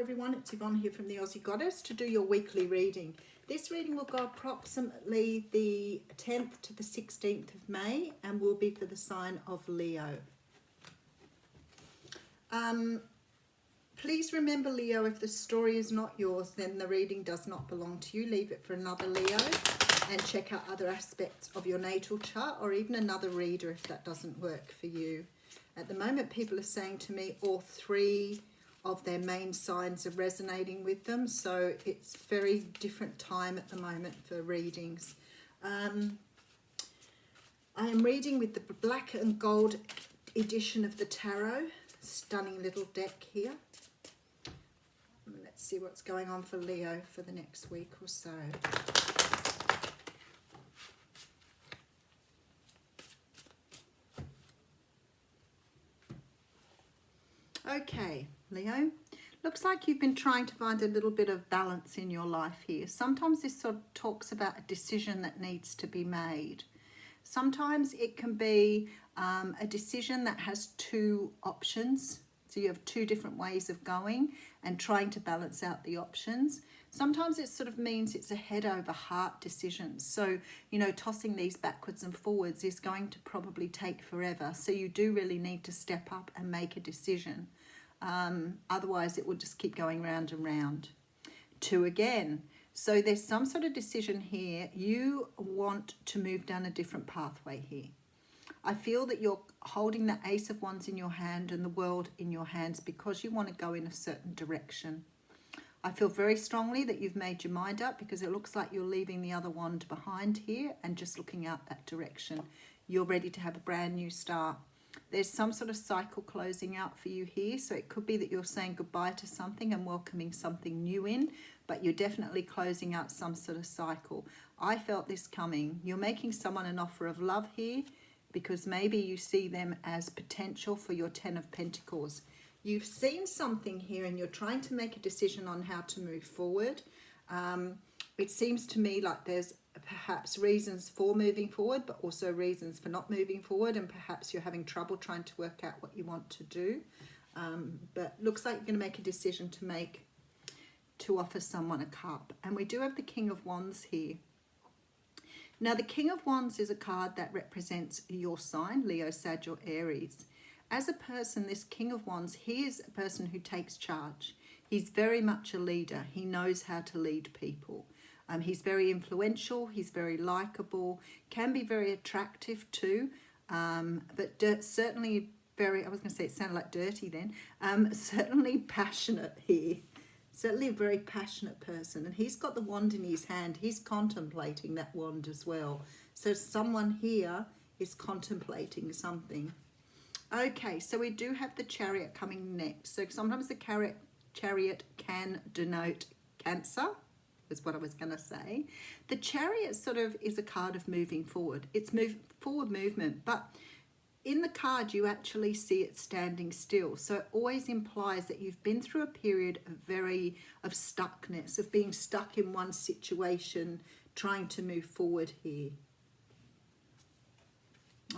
everyone, it's Yvonne here from the Aussie Goddess to do your weekly reading. This reading will go approximately the 10th to the 16th of May and will be for the sign of Leo. Please remember, Leo, if the story is not yours, then the reading does not belong to you. Leave it for another Leo and check out other aspects of your natal chart or even another reader if that doesn't work for you. At the moment, people are saying to me all three of their main signs are resonating with them, so it's very different time at the moment for readings. I am reading with the black and gold edition of the tarot. Stunning little deck here. Let's see what's going on for Leo for the next week or so. Okay, Leo, looks like you've been trying to find a little bit of balance in your life here. Sometimes this sort of talks about a decision that needs to be made. Sometimes it can be a decision that has two options. So you have two different ways of going and trying to balance out the options. Sometimes it sort of means it's a head over heart decision. So, you know, tossing these backwards and forwards is going to probably take forever. So you do really need to step up and make a decision. Otherwise it will just keep going round and round. Two again. So there's some sort of decision here. You want to move down a different pathway here. I feel that you're holding the Ace of Wands in your hand and the World in your hands because you want to go in a certain direction. I feel very strongly that you've made your mind up because it looks like you're leaving the other wand behind here and just looking out that direction. You're ready to have a brand new start. There's some sort of cycle closing out for you here. So it could be that you're saying goodbye to something and welcoming something new in, but you're definitely closing out some sort of cycle. I felt this coming. You're making someone an offer of love here because maybe you see them as potential for your Ten of Pentacles. You've seen something here and you're trying to make a decision on how to move forward. It seems to me like there's perhaps reasons for moving forward, but also reasons for not moving forward, and perhaps you're having trouble trying to work out what you want to do. But looks like you're going to make a decision to offer someone a cup. And we do have the King of Wands here. Now, the King of Wands is a card that represents your sign, Leo, Sag, or Aries. As a person, this King of Wands, he is a person who takes charge. He's very much a leader. He knows how to lead people. He's very influential. He's very likable, can be very attractive too, but certainly very, I was going to say it sounded like dirty then, certainly passionate here. Certainly a very passionate person, and he's got the wand in his hand. He's contemplating that wand as well. So someone here is contemplating something. Okay, so we do have the Chariot coming next. So sometimes the Chariot can denote Cancer, is what I was going to say. The Chariot sort of is a card of moving forward. It's forward movement, but in the card, you actually see it standing still. So it always implies that you've been through a period of stuckness, of being stuck in one situation, trying to move forward here.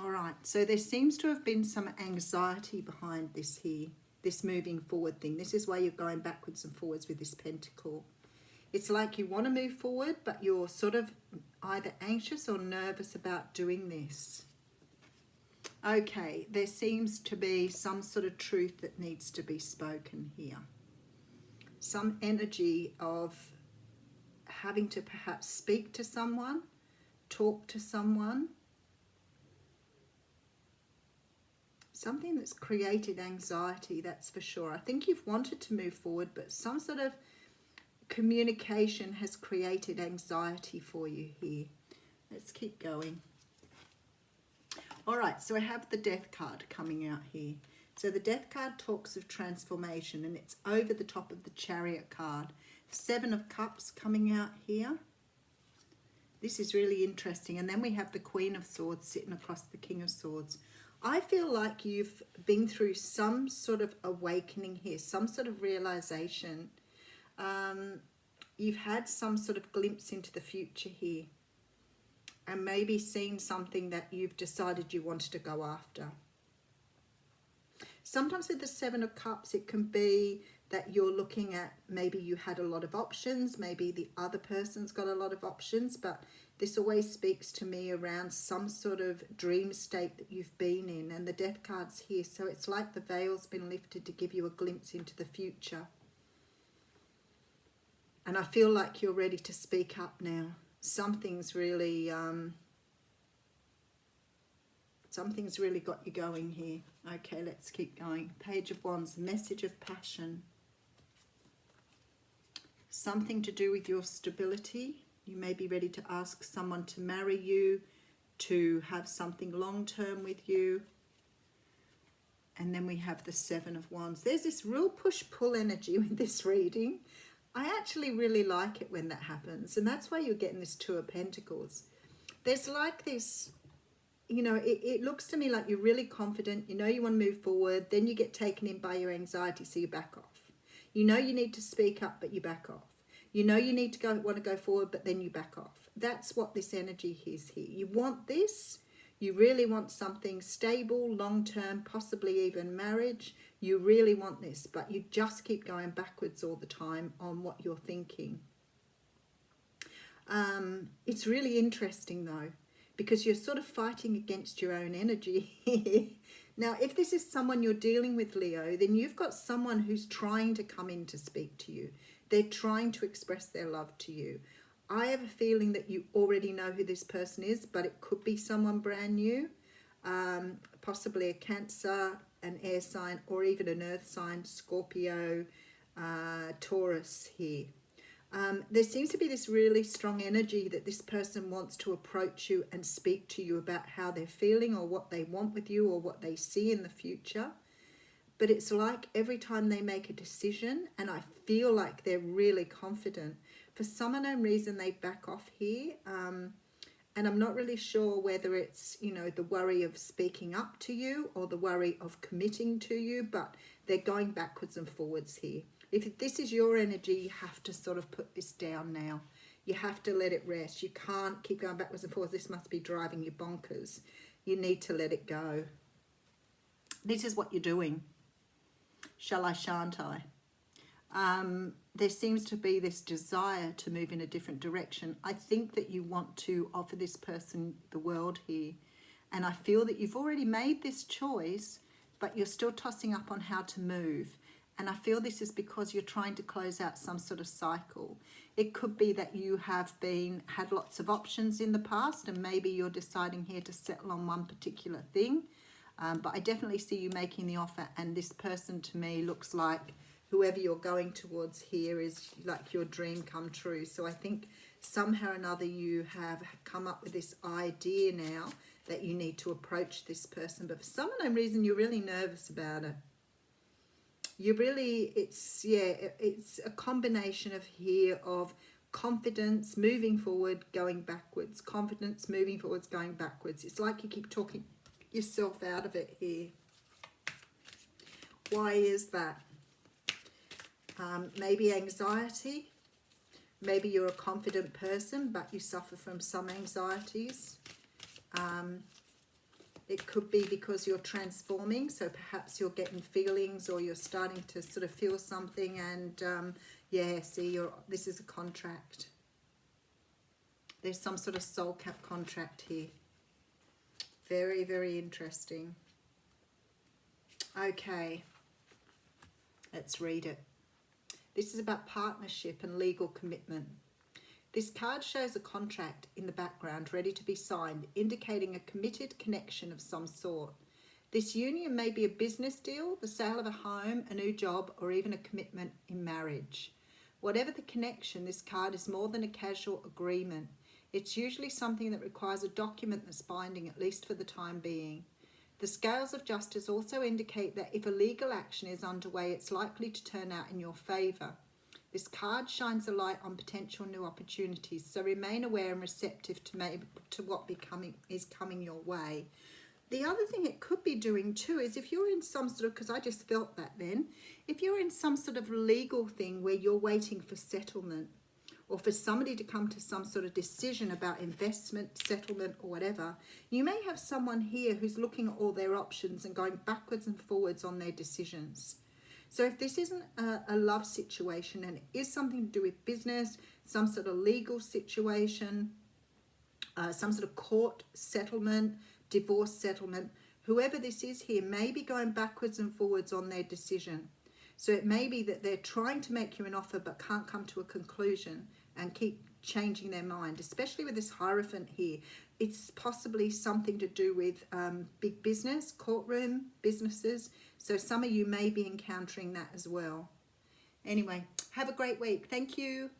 All right, so there seems to have been some anxiety behind this here, this moving forward thing. This is why you're going backwards and forwards with this pentacle. It's like you want to move forward, but you're sort of either anxious or nervous about doing this. Okay, there seems to be some sort of truth that needs to be spoken here. Some energy of having to perhaps speak to someone, talk to someone. Something that's created anxiety, that's for sure. I think you've wanted to move forward, but some sort of communication has created anxiety for you here. Let's keep going. All right, so I have the Death card coming out here. So the Death card talks of transformation, and it's over the top of the Chariot card. Seven of Cups coming out here. This is really interesting. And then we have the Queen of Swords sitting across the King of Swords. I feel like you've been through some sort of awakening here, some sort of realization. You've had some sort of glimpse into the future here, and maybe seen something that you've decided you wanted to go after. Sometimes with the Seven of Cups, it can be that you're looking at, maybe you had a lot of options, maybe the other person's got a lot of options, but this always speaks to me around some sort of dream state that you've been in, and the Death card's here. So it's like the veil's been lifted to give you a glimpse into the future. And I feel like you're ready to speak up now. Something's really got you going here. Okay, let's keep going. Page of Wands, message of passion. Something to do with your stability. You may be ready to ask someone to marry you, to have something long-term with you. And then we have the Seven of Wands. There's this real push-pull energy with this reading. I actually really like it when that happens. And that's why you're getting this Two of Pentacles. There's like this, you know, it looks to me like you're really confident. You know you want to move forward. Then you get taken in by your anxiety, so you back off. You know you need to speak up, but you back off. You know you need to want to go forward, but then you back off. That's what this energy is here. You want this. You really want something stable, long-term, possibly even marriage. You really want this, but you just keep going backwards all the time on what you're thinking. It's really interesting though, because you're sort of fighting against your own energy. Now, if this is someone you're dealing with, Leo, then you've got someone who's trying to come in to speak to you. They're trying to express their love to you. I have a feeling that you already know who this person is, but it could be someone brand new, possibly a Cancer, an air sign, or even an earth sign, Scorpio, Taurus here. There seems to be this really strong energy that this person wants to approach you and speak to you about how they're feeling or what they want with you or what they see in the future. But it's like every time they make a decision, and I feel like they're really confident, for some unknown reason they back off here. And I'm not really sure whether it's, you know, the worry of speaking up to you or the worry of committing to you, but they're going backwards and forwards here. If this is your energy, you have to sort of put this down now. You have to let it rest. You can't keep going backwards and forwards. This must be driving you bonkers. You need to let it go. This is what you're doing. Shall I, shan't I? There seems to be this desire to move in a different direction. I think that you want to offer this person the world here. And I feel that you've already made this choice, but you're still tossing up on how to move. And I feel this is because you're trying to close out some sort of cycle. It could be that you have had lots of options in the past, and maybe you're deciding here to settle on one particular thing. But I definitely see you making the offer, and this person to me looks like whoever you're going towards here is like your dream come true. So I think somehow or another you have come up with this idea now that you need to approach this person, but for some unknown reason you're really nervous about it. It's a combination of here of confidence, moving forward, going backwards, confidence, moving forwards, going backwards. It's like you keep talking yourself out of it here. Why is that? Maybe anxiety. Maybe you're a confident person, but you suffer from some anxieties. It could be because you're transforming, so perhaps you're getting feelings or you're starting to sort of feel something, and yeah, see, this is a contract. There's some sort of soul cap contract here. Very, very interesting. Okay, let's read it. This is about partnership and legal commitment. This card shows a contract in the background ready to be signed, indicating a committed connection of some sort. This union may be a business deal, the sale of a home, a new job, or even a commitment in marriage. Whatever the connection, this card is more than a casual agreement. It's usually something that requires a document that's binding, at least for the time being. The scales of justice also indicate that if a legal action is underway, it's likely to turn out in your favour. This card shines a light on potential new opportunities, so remain aware and receptive to what is coming your way. The other thing it could be doing too is if you're in some sort of, because I just felt that then, if you're in some sort of legal thing where you're waiting for settlement, or for somebody to come to some sort of decision about investment, settlement, or whatever, you may have someone here who's looking at all their options and going backwards and forwards on their decisions. So if this isn't a love situation and it is something to do with business, some sort of legal situation, some sort of court settlement, divorce settlement, whoever this is here may be going backwards and forwards on their decision. So it may be that they're trying to make you an offer but can't come to a conclusion and keep changing their mind, especially with this Hierophant here. It's possibly something to do with big business, courtroom, businesses. So some of you may be encountering that as well. Anyway, have a great week. Thank you.